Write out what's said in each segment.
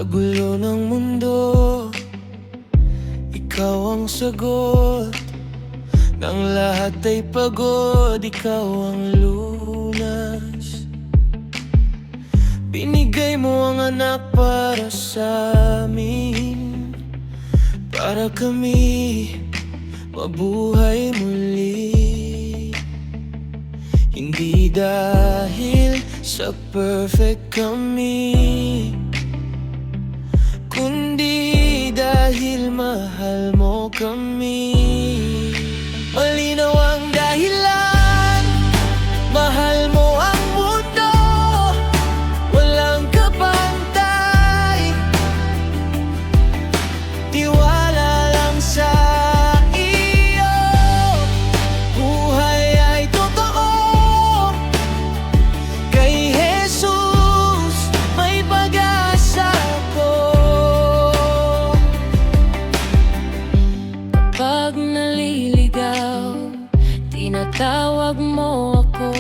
Sa gulo ng mundo, ikaw ang sagot. Nang lahat ay pagod, ikaw ang lunas. Binigay mo ang anak para sa amin, para kami mabuhay muli. Hindi dahil sa perfect kami, kundi dahil mahal mo kami. Malinaw ang dahilan, mahal mo ang mundo, walang kapantay. Tiwala lang sa iyo, buhay ay totoo. Kay Jesus may pag-asa ko. Pag naliligaw, tinatawag mo ako.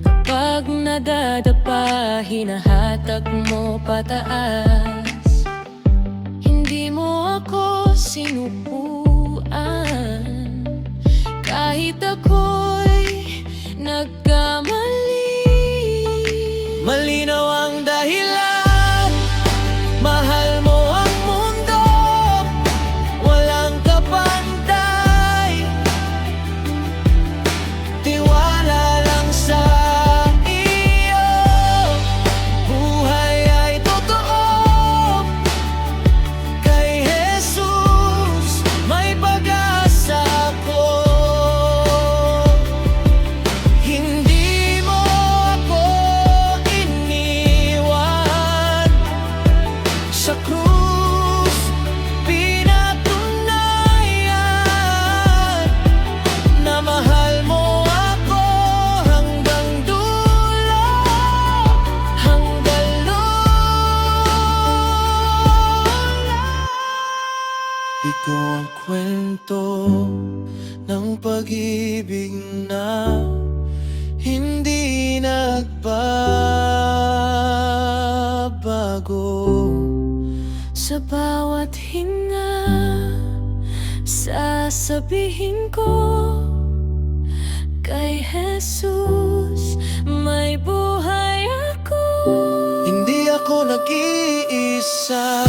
Kapag nadadapa, hinahatak mo pataas. Hindi mo ako sinupuan, kahit ako'y nagkamali. Malinaw ang dahilan, mahal mo ang mundo, walang kapantay. Tiwala lang sa iyo, buhay ay totoo. Kay Jesus may pag-asa ko. Hindi mo ako iniwan, sa krus pinatunayan na mahal mo ako hanggang dulo, hanggang dulo. Ito ang kwento ng pag-ibig na hindi nagbabago. Sa bawat hinga, sasabihin ko, kay Jesus may buhay ako. Hindi ako nag-iisa.